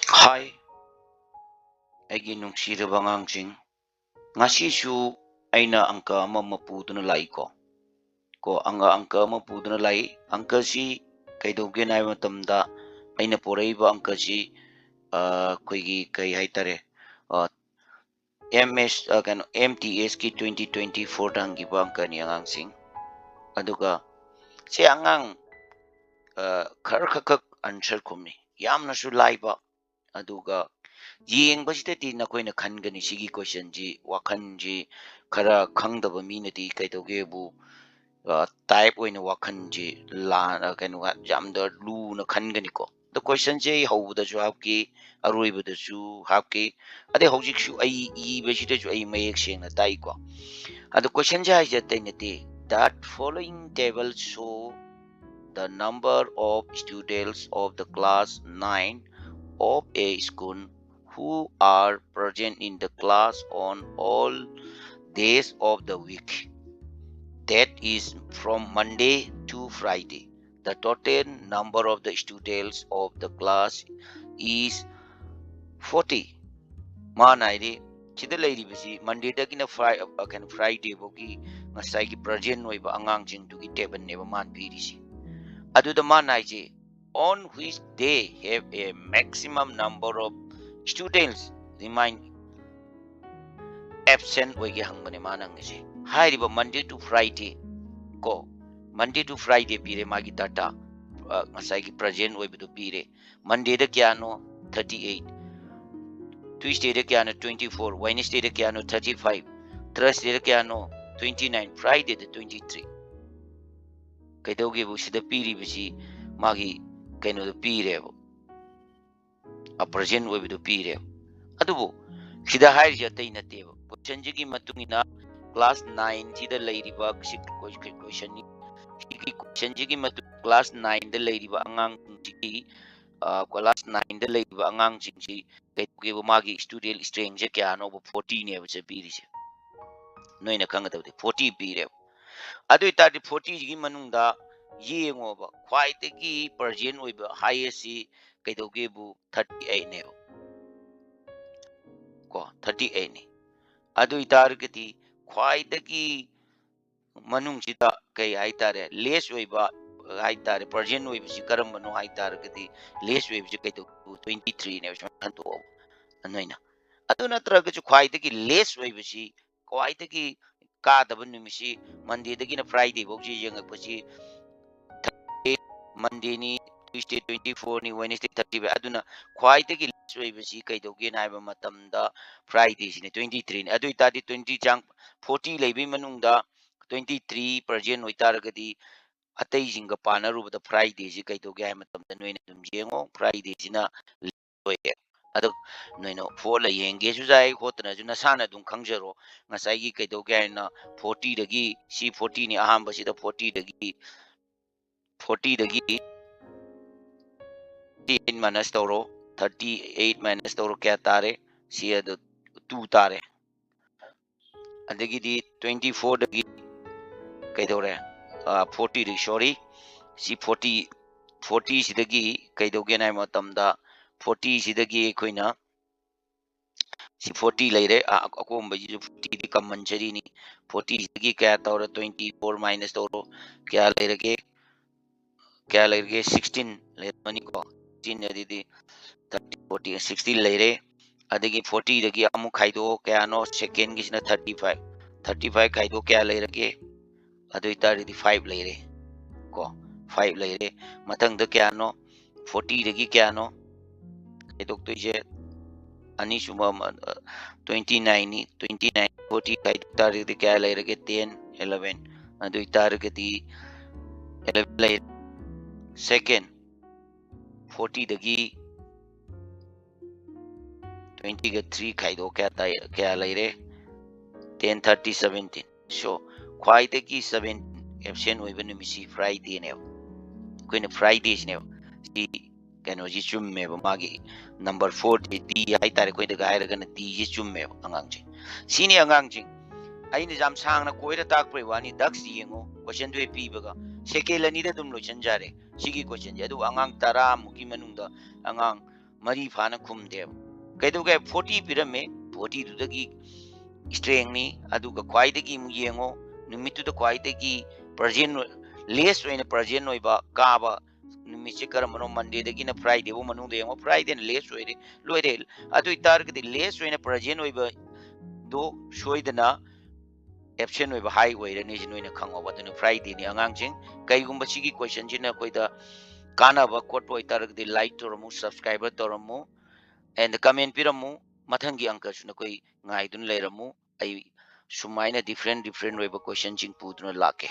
Hi, ꯑꯩꯒꯤ ꯅꯨꯡꯁꯤꯔꯕ ꯑꯉꯥꯡꯁꯤꯡ, ꯉꯁꯤꯁꯨ ꯑꯩꯅ ꯑꯪꯀ ꯑꯃ ꯄꯨꯗꯨꯅ ꯂꯥꯛꯏꯀꯣ. ꯑꯪꯀ ꯑꯃ ꯄꯨꯗꯨꯅ ꯂꯥꯛꯏ. ꯑꯪꯀꯁꯤ ꯀꯩꯗꯧꯒꯦꯅ ꯍꯥꯏꯕ ꯃꯇꯝꯗ ꯑꯩꯅ ꯄꯨꯔꯛꯏꯕ ꯑꯪꯀꯁꯤ ꯑꯩꯈꯣꯏꯒꯤ ꯀꯩ ꯍꯥꯏꯇꯥꯔꯦ, MTSꯀꯤ 2024ꯗ ꯍꯪꯈꯤꯕ ꯑꯪꯀꯅꯤ ꯑꯉꯥꯡꯁꯤꯡ. ꯑꯗꯨꯒ ꯁꯤ ꯑꯉꯥꯡ ꯈꯔ ꯈꯛ ꯑꯟꯁꯔ ꯈꯨꯝꯃꯤ. ꯌꯥꯝꯅꯁꯨ ꯂꯥꯏꯕ. ꯑꯗꯨꯒ ꯌꯦꯡꯕꯁꯤꯗꯗꯤ ꯅꯈꯣꯏꯅ ꯈꯟꯒꯅꯤ ꯁꯤꯒꯤ ꯀꯣꯏꯁꯟꯁꯤ ꯋꯥꯈꯟꯁꯤ ꯈꯔ ꯈꯪꯗꯕ ꯃꯤꯅꯗꯤ ꯀꯩꯗꯧꯒꯦꯕꯨ ꯇꯥꯏꯞ ꯑꯣꯏꯅ ꯋꯥꯈꯟꯁꯤ ꯀꯩꯅꯣ ꯌꯥꯝꯅ ꯂꯨꯅ ꯈꯟꯒꯅꯤꯀꯣ. ꯑꯗꯣ ꯀꯣꯏꯁꯟꯁꯦ ꯑꯩ ꯍꯧꯕꯗꯁꯨ ꯍꯥꯞꯈꯤ, ꯑꯔꯣꯏꯕꯗꯁꯨ ꯍꯥꯞꯈꯤ, ꯑꯗꯩ ꯍꯧꯖꯤꯛꯁꯨ ꯑꯩ ꯏꯕꯁꯤꯗꯁꯨ ꯑꯩ ꯃꯌꯦꯛ ꯁꯦꯡꯅ ꯇꯥꯏꯀꯣ. ꯑꯗꯣ ꯀꯣꯏꯁꯟꯁꯦ ꯍꯥꯏꯁꯦ ꯑꯇꯩ ꯅꯠꯇꯦ. That following table show the number of students of the class 9 of a school who are present in the class on all days of the week. That is from Monday to Friday. The total number of the students of the class is 40. Manaydi sida leiribasi Monday dagina Friday bogi ngasai present oiba angang jing tugi table neba man pirisi. Aduda manayje on which they have a maximum number of students remain absent oige hangbane manangese. Hairiba Monday to Friday ko Monday to Friday pire magi data ngasai ki present oibidu pire. Monday da kyano 38, Tuesday da kyano 24, Wednesday da kyano 35, Thursday da kyano 29, Friday da 23. Kaidoge bu sida piri bisi magi kaino da pire bu. A present oibidu pire. Adubu sida hairi jatay natebo. Question jigi matungina class 9 sida leiriba question ni. Sigi question jigi class 9 da leiriba angang jigi class 9 da leiriba angang jigi kaidoge bu magi student strength je kya no 40 ne bu piri se. Noina kanga da 40 pire. Adu itadi 40 jigi manungda yengo ba khwai tegi present oiba highest si kaidoge bu 38 ne. 38 ni. Adu itargati khwaidagi manungsida kay haitare less oiba haitare present oibasi karambano haitargati less oibasi kay 23 ne hanto anoina. Adu natragaju khwaidagi less oibasi khwaidagi kadaba numisi Monday dagi na Friday bokji yengakpasi Monday ni Tuesday 24 ni Wednesday 30 aduna khwaidagi less oibasi kaidoge na haiba matamda Friday sine 23 ni. Adu itadi 20 jang 40 leibi manungda 23 present oitargadi atai jinga panaruba Friday si kaidoge hai matamda noina dum yengo Friday sina loye. Adu noina fola yenge su jai hotna ju nasana dum khangjaro ngasai gi kaidoge hai na 40 dagi si 40 ni ahamba sida 40 dagi 10 minus toro 38 minus toro kya tare si adu 2 tare. Adagidi 24 dagi kaidore 40 dagi sorry si 40 sidagi kaidoge na matamda 40 sidagi koina si 40 leire akomba ji 40 di compulsory ni 40 sidagi kya tore 24 minus toro kya leire 16 leire mani ko 16 adidi 30 40 16 leire. Adagi 40 dagi amu khaido kya no second gisna 35 khaido kya leire adu itari 5 leire ko 5 leire matang da kya no 40 dagi kya no khaido to je ani suma 29 ni 29 40 khaido tari di kya leire 10 11 adu itari di 11 leire. Second 40 dagi 20 ga 3 khaido kya leire 10 30 17. So khwai dagi 7 absent oiba numisi Friday ne koina Fridays ne si kano ji chumme ba magi number 4 di hai tare koi da gai raga na di ji chumme angang ji sini angang ji ai ni jam sang na koi da tak pre wani dak si yengo question dwe pi baga sekel ani da dum lo chan jare sigi question ji adu angang tara muki manung da angang मरी फाना खुमदेब कइदुगे 40 पिरमे 40 दुदगी string नि अदुगा क्वाइदगी मु येंगो नुमितुदा क्वाइदगी present less ओइना present ओइबा काबा नुमिसे करमनो Monday दगी ना Friday बो मनु दे येंगो Friday न less ओइरे लोइरे अदु इतारगदी less ओइना present ओइबा दो सोइदना absent ओइबा high ओइरने जि नोइना खंगो बदनु फ्राइडे नि अंगांगजिंग कइगुम्बा सिगी क्वेश्चन जिना कोइदा कानाबा खोटपो इतारगदी लाइक तोरमु सब्सक्राइबर तोरमु एंड कमेंट पिरमु मथंगी अंकसुना कोई ngaidun leiramu ai sumaina different different oiba question jing puduna lake